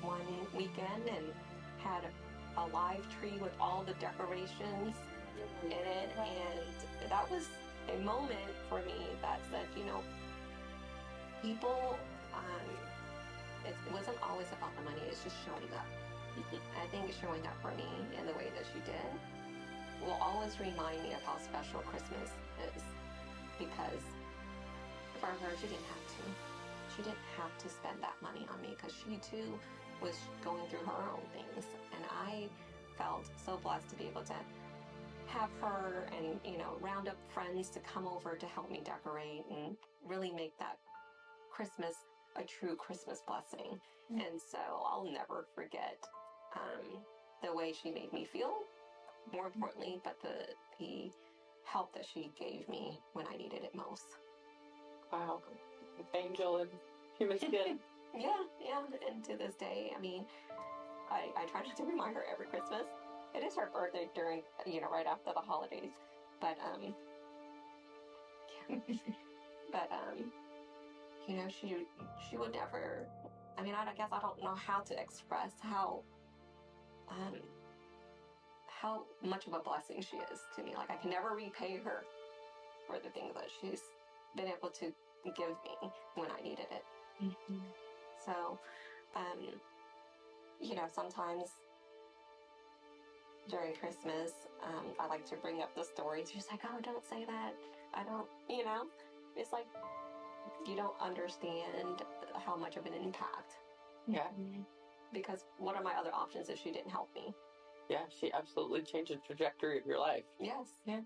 one weekend and had a live tree with all the decorations in it. And that was a moment for me that said, people, it wasn't always about the money. It's just showing up. I think showing up for me in the way that she did will always remind me of how special Christmas is. Because for her, she didn't have to. She didn't have to spend that money on me because she too was going through her own things. And I felt so blessed to be able to have her and, round up friends to come over to help me decorate and really make that Christmas a true Christmas blessing. And so I'll never forget the way she made me feel, more importantly, but the help that she gave me when I needed it most. Wow. Angel and human skin. Yeah. And to this day, I try not to remind her every Christmas. It is her birthday during, right after the holidays. But, she would never, I guess I don't know how to express how much of a blessing she is to me. Like, I can never repay her for the things that she's been able to, give me when I needed it. Mm-hmm. So, sometimes during Christmas, I like to bring up the stories. She's like, oh, don't say that. I don't, it's like you don't understand how much of an impact. Yeah. Because what are my other options if she didn't help me? Yeah, she absolutely changed the trajectory of your life. Yes. Yeah.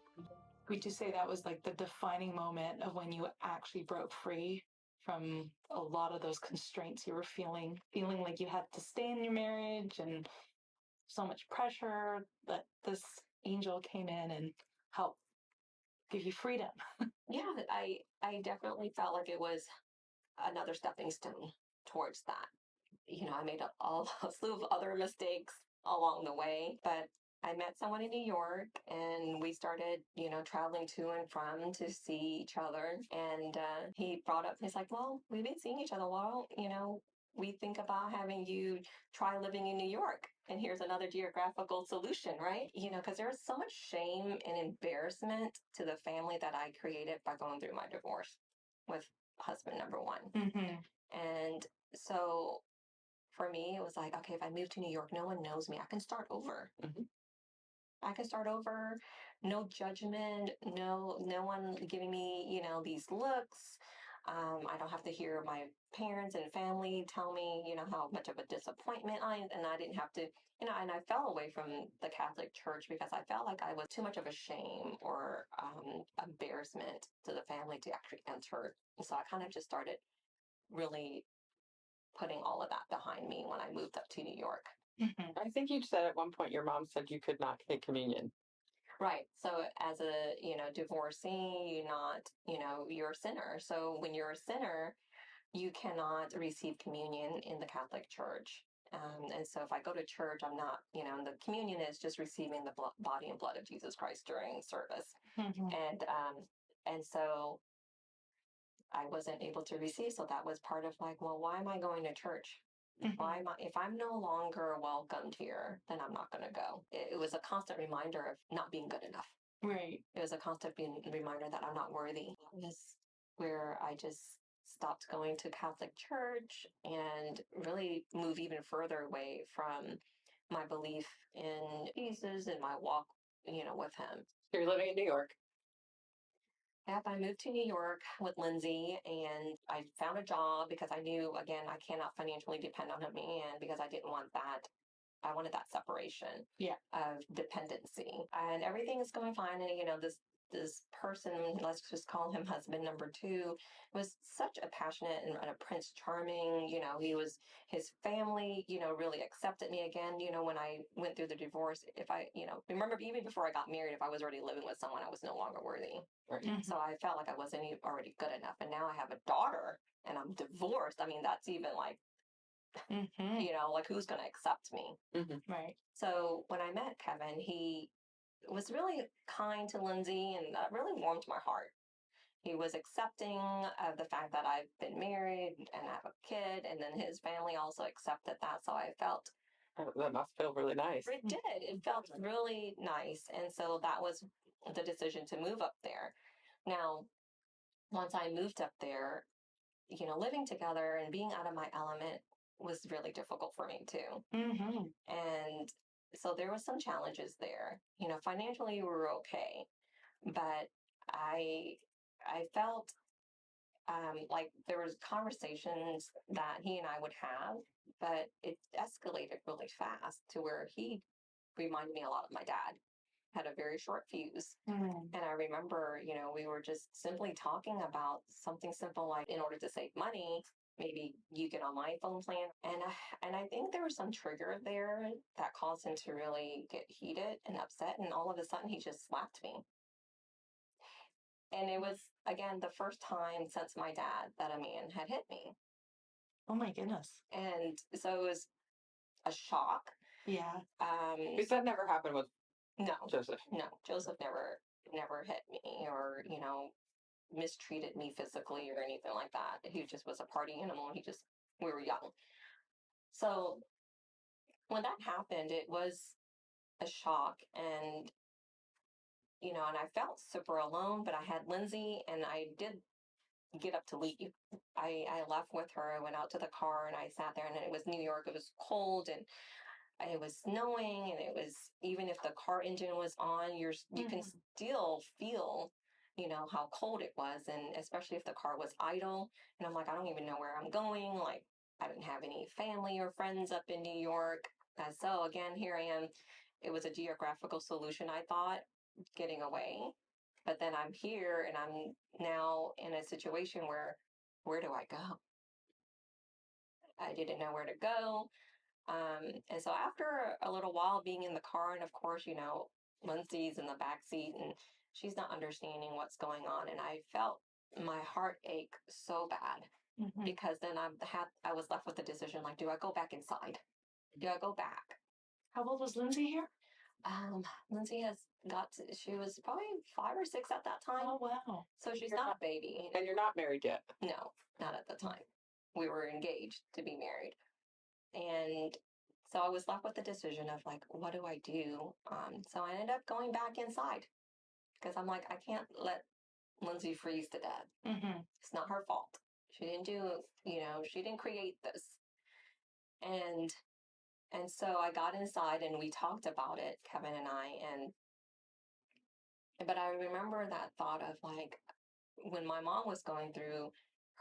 Would you say that was like the defining moment of when you actually broke free from a lot of those constraints you were feeling like you had to stay in your marriage and so much pressure, that this angel came in and helped give you freedom? Yeah, I definitely felt like it was another stepping stone towards that. I made a slew of other mistakes along the way, but I met someone in New York and we started, traveling to and from to see each other. And he brought up, he's like, well, we've been seeing each other a while, we think about having you try living in New York. And here's another geographical solution, right? Because there was so much shame and embarrassment to the family that I created by going through my divorce with husband number one. Mm-hmm. And so for me, it was like, okay, if I move to New York, no one knows me. I can start over. Mm-hmm. I can start over. No judgment. No one giving me, these looks. I don't have to hear my parents and family tell me, how much of a disappointment and I didn't have to, and I fell away from the Catholic Church because I felt like I was too much of a shame or embarrassment to the family to actually enter. And so I kind of just started really putting all of that behind me when I moved up to New York. Mm-hmm. I think you said at one point your mom said you could not take communion. Right. So as a, divorcee, you're a sinner. So when you're a sinner, you cannot receive communion in the Catholic Church. And so if I go to church, I'm not, the communion is just receiving the body and blood of Jesus Christ during service. Mm-hmm. And so I wasn't able to receive. So that was part of like, well, why am I going to church? Mm-hmm. If I'm no longer welcomed here, then I'm not going to go. It was a constant reminder of not being good enough. Right. It was a constant reminder that I'm not worthy. That was where I just stopped going to Catholic church and really move even further away from my belief in Jesus and my walk, with him. You're living in New York. Yep, I moved to New York with Lindsay and I found a job because I knew, again, I cannot financially depend on a man because I didn't want that. I wanted that separation of dependency. And everything is going fine. And, this person, let's just call him husband number two, was such a passionate and a Prince Charming. His family, really accepted me again. When I went through the divorce, if I, remember even before I got married, if I was already living with someone, I was no longer worthy. Right. Mm-hmm. So I felt like I wasn't already good enough. And now I have a daughter and I'm divorced. I mean, that's even like, Mm-hmm. like who's going to accept me? Mm-hmm. Right. So when I met Kevin, he was really kind to Lindsay and that really warmed my heart. He was accepting of the fact that I've been married and I have a kid, and then his family also accepted that. So I felt that must feel really nice. it did. It felt really nice. And so that was the decision to move up there. Now, once I moved up there, living together and being out of my element was really difficult for me too. Mm-hmm. And so there was some challenges there. Financially we were okay, but I felt like there was conversations that he and I would have, but it escalated really fast to where he reminded me a lot of my dad. Had a very short fuse. Mm-hmm. And I remember, we were just simply talking about something simple like in order to save money, maybe you get on my phone plan. And I think there was some trigger there that caused him to really get heated and upset. And all of a sudden he just slapped me. And it was, again, the first time since my dad that a man had hit me. Oh my goodness. And so it was a shock. Yeah. Because that never happened with No, Joseph. No, Joseph never hit me or, mistreated me physically or anything like that. He just was a party animal. We were young. So when that happened, it was a shock and, and I felt super alone, but I had Lindsay and I did get up to leave. I left with her. I went out to the car and I sat there, and it was New York. It was cold and it was snowing, and it was, even if the car engine was on, you can still feel, how cold it was, and especially if the car was idle. And I'm like, I don't even know where I'm going. Like, I didn't have any family or friends up in New York. And so again, here I am. It was a geographical solution, I thought, getting away. But then I'm here and I'm now in a situation where do I go? I didn't know where to go. And so after a little while being in the car, and of course, Lindsay's in the back seat and she's not understanding what's going on. And I felt my heart ache so bad because then I was left with the decision, like, do I go back inside? Do I go back? How old was Lindsay here? Lindsay she was probably 5 or 6 at that time. Oh, wow. So she's not a baby. And you're not married yet? No, not at the time. We were engaged to be married. And so I was left with the decision of like, what do I do? So I ended up going back inside because I'm like, I can't let Lindsay freeze to death. It's not her fault. She didn't she didn't create this. And so I got inside and we talked about it, Kevin and I, but I remember that thought of like, when my mom was going through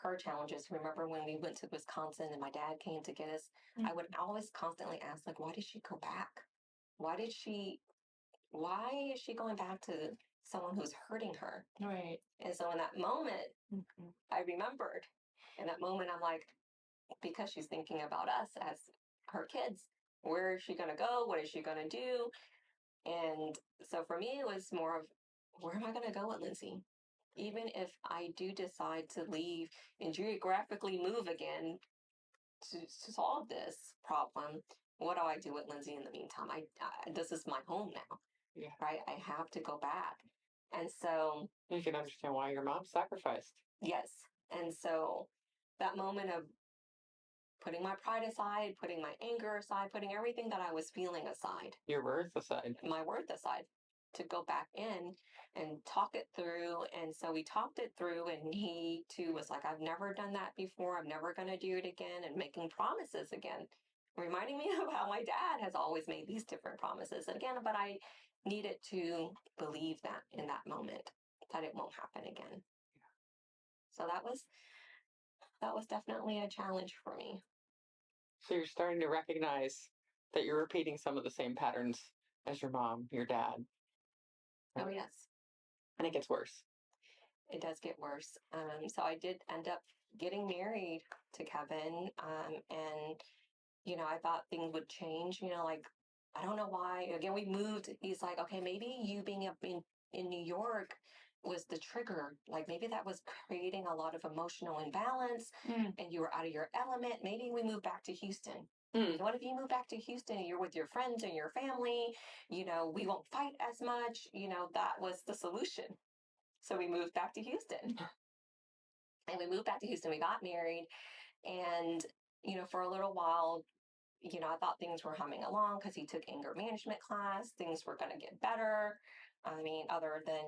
her challenges, remember when we went to Wisconsin and my dad came to get us, I would always constantly ask, like, why did she go back? Why is she going back to someone who's hurting her? Right. And so in that moment, I remembered. In that moment, I'm like, because she's thinking about us as her kids. Where is she going to go? What is she going to do? And so for me, it was more of, where am I going to go with Lindsay? Even if I do decide to leave and geographically move again to solve this problem, what do I do with Lindsay in the meantime? This is my home now, right? I have to go back. And so you can understand why your mom sacrificed. Yes. And so that moment of putting my pride aside, putting my anger aside, putting everything that I was feeling aside. Your worth aside. My worth aside, to go back in and talk it through. And so we talked it through, and he too was like, I've never done that before. I'm never going to do it again. And making promises again, reminding me of how my dad has always made these different promises. And again, but I needed to believe that in that moment, that it won't happen again. So that was definitely a challenge for me. So you're starting to recognize that you're repeating some of the same patterns as your mom, your dad. Right? Oh, yes. And it gets worse. It does get worse. So I did end up getting married to Kevin. And, I thought things would change, like, I don't know why. Again, we moved. He's like, okay, maybe you being up in New York was the trigger. Like, maybe that was creating a lot of emotional imbalance and you were out of your element. Maybe we move back to Houston. What if you move back to Houston and you're with your friends and your family? We won't fight as much. That was the solution. So we moved back to Houston. And we moved back to Houston. We got married. And, for a little while, I thought things were humming along because he took anger management class. Things were going to get better. I mean, other than,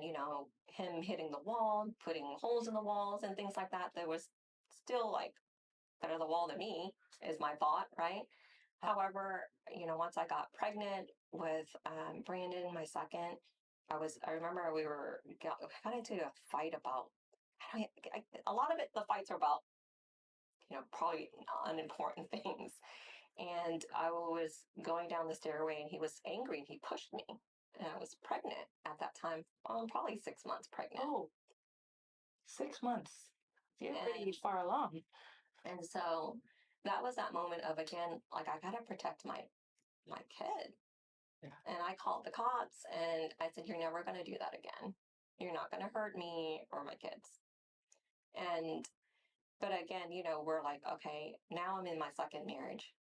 him hitting the wall, putting holes in the walls and things like that, there was still like better the wall than me is my thought, right? However, once I got pregnant with Brandon, my second, I remember we got into a fight about, a lot of it, the fights are about, probably unimportant things. And I was going down the stairway and he was angry and he pushed me. And I was pregnant at that time, probably 6 months pregnant. Oh, 6 months. You're pretty far along. And so that was that moment of, again, like, I got to protect my kid. Yeah. And I called the cops and I said, you're never going to do that again. You're not going to hurt me or my kids. But again, we're like, okay, now I'm in my second marriage.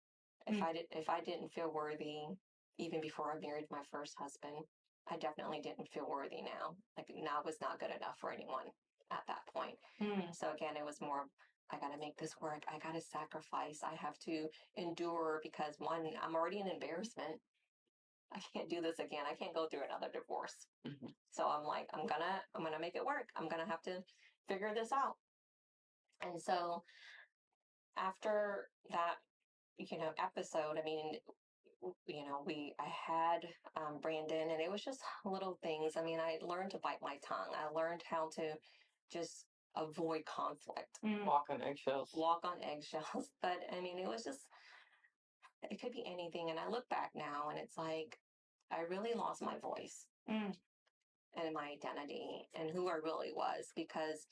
If I didn't feel worthy, even before I married my first husband, I definitely didn't feel worthy now. Like, now was not good enough for anyone at that point. So again, it was more, I got to make this work. I got to sacrifice. I have to endure because, one, I'm already an embarrassment. I can't do this again. I can't go through another divorce. So I'm like, I'm gonna make it work. I'm gonna have to figure this out. And so after that, episode, I mean, I had Brandon, and it was just little things. I mean, I learned to bite my tongue. I learned how to just avoid conflict. Walk on eggshells. Walk on eggshells. But I mean, it could be anything. And I look back now and it's like, I really lost my voice and my identity and who I really was, because,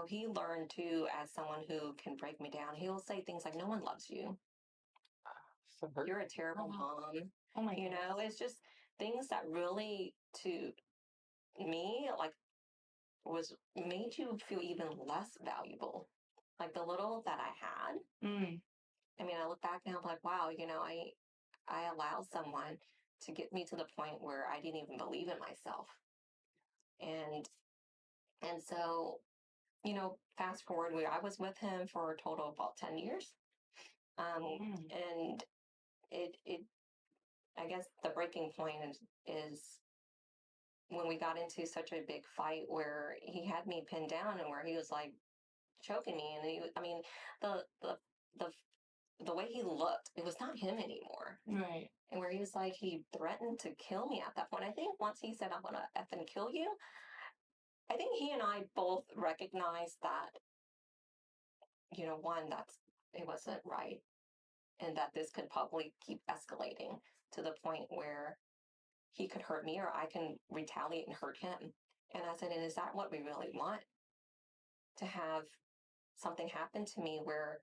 he learned too, as someone who can break me down. He'll say things like, no one loves you. So hurt. You're a terrible mom. Oh my goodness. It's just things that really, to me, like, made you feel even less valuable. Like the little that I had. I mean, I look back now, I'm like, wow, I allowed someone to get me to the point where I didn't even believe in myself. And so, fast forward, I was with him for a total of about 10 years. And it I guess the breaking point is when we got into such a big fight where he had me pinned down and where he was like choking me. And I mean, the way he looked, it was not him anymore. Right. And where he was like, he threatened to kill me at that point. I think once he said, I'm going to effing kill you, I think he and I both recognized that, one, it wasn't right. And that this could probably keep escalating to the point where he could hurt me or I can retaliate and hurt him. And I said, and is that what we really want? To have something happen to me where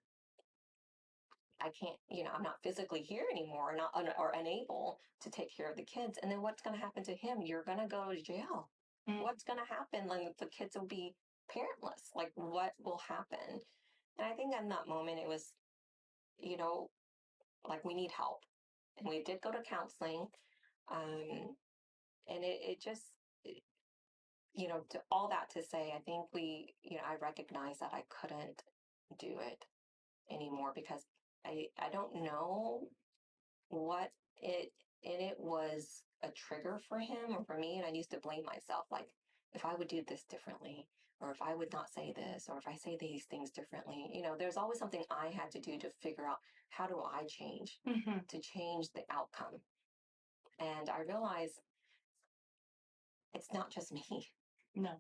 I can't, I'm not physically here anymore, or unable to take care of the kids. And then what's going to happen to him? You're going to go to jail. What's going to happen? Like, the kids will be parentless. Like, what will happen? And I think in that moment, it was, like, we need help. And we did go to counseling. And it just, to all that to say, I think I recognized that I couldn't do it anymore, because I don't know what it was a trigger for him or for me. And I used to blame myself, like, if I would do this differently, or if I would not say this, or if I say these things differently, there's always something I had to do to figure out, how do I change to change the outcome? And I realized it's not just me. No.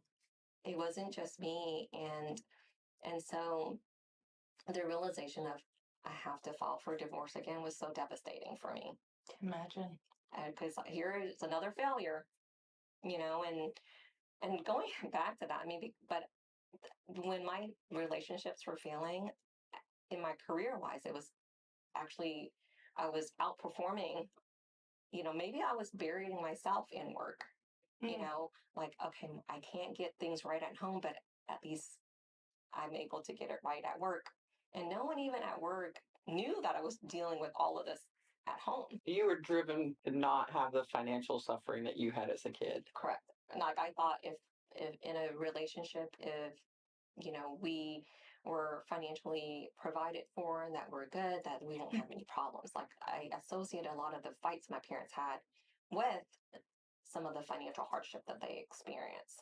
It wasn't just me. And so the realization of I have to file for divorce again was so devastating for me. Imagine. Because here is another failure, and going back to that, I mean, but when my relationships were failing, in my career-wise, it was actually, I was outperforming, maybe I was burying myself in work, like, okay, I can't get things right at home, but at least I'm able to get it right at work. And no one even at work knew that I was dealing with all of this at home. You were driven to not have the financial suffering that you had as a kid. Correct. And like, I thought if in a relationship, if, we were financially provided for and that we're good, that we won't have any problems. Like, I associated a lot of the fights my parents had with some of the financial hardship that they experience.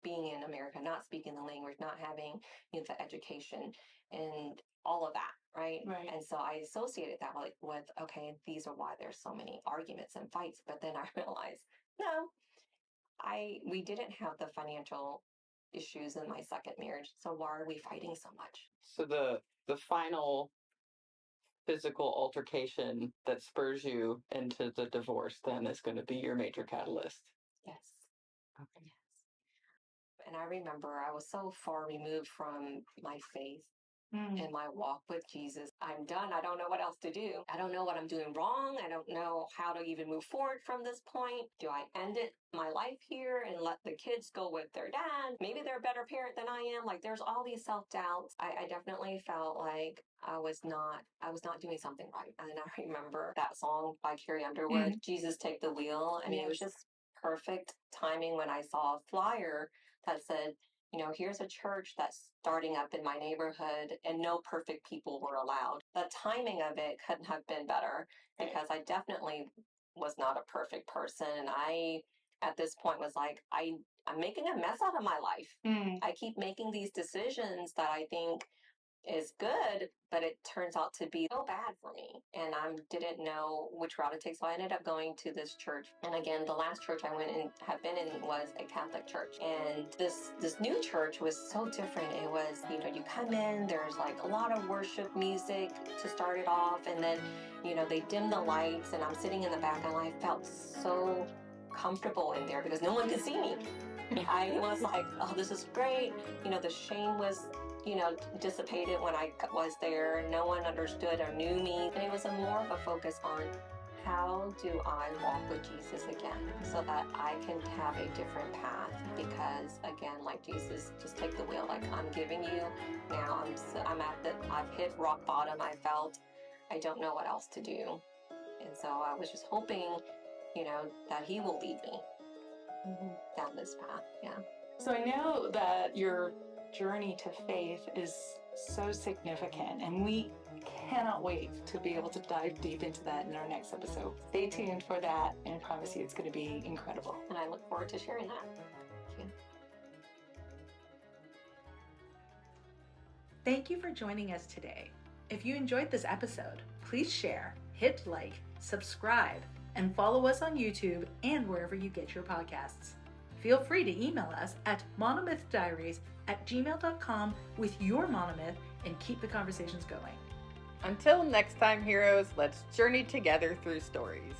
Being in America, not speaking the language, not having the education and all of that, right? And so I associated that with, okay, these are why there's so many arguments and fights. But then I realized, no, we didn't have the financial issues in my second marriage. So why are we fighting so much? So the final physical altercation that spurs you into the divorce then is going to be your major catalyst. Yes. Okay. Yes. And I remember I was so far removed from my faith and my walk with Jesus. I'm done. I don't know what else to do. I don't know what I'm doing wrong. I don't know how to even move forward from this point. Do I end my life here and let the kids go with their dad? Maybe they're a better parent than I am. Like, there's all these self-doubts. I definitely felt like I was not doing something right. And I remember that song by Carrie Underwood, Jesus Take the Wheel. I mean, it was just perfect timing when I saw a flyer that said, here's a church that's starting up in my neighborhood and no perfect people were allowed. The timing of it couldn't have been better, because I definitely was not a perfect person. I at this point was like, I'm making a mess out of my life. Mm. I keep making these decisions that I think is good, but it turns out to be so bad for me. And I didn't know which route to take. So I ended up going to this church. And again, the last church I went in, have been in, was a Catholic church. And this new church was so different. It was, you know, you come in, there's like a lot of worship music to start it off. And then, you know, they dim the lights and I'm sitting in the back and I felt so comfortable in there because no one could see me. I was like, oh, this is great. You know, the shame was, you know, dissipated when I was there. No one understood or knew me. And it was more of a focus on how do I walk with Jesus again so that I can have a different path. Because again, like Jesus, just take the wheel. Like I'm giving you now. I've hit rock bottom. I felt I don't know what else to do. And so I was just hoping, you know, that he will lead me down this path. Yeah. So I know that your journey to faith is so significant, and we cannot wait to be able to dive deep into that in our next episode. Stay tuned for that, and I promise you it's going to be incredible. And I look forward to sharing that. Thank you. Thank you for joining us today. If you enjoyed this episode, please share, hit like, subscribe, and follow us on YouTube and wherever you get your podcasts. Feel free to email us at monomythdiaries@gmail.com with your monomyth and keep the conversations going. Until next time, heroes, let's journey together through stories.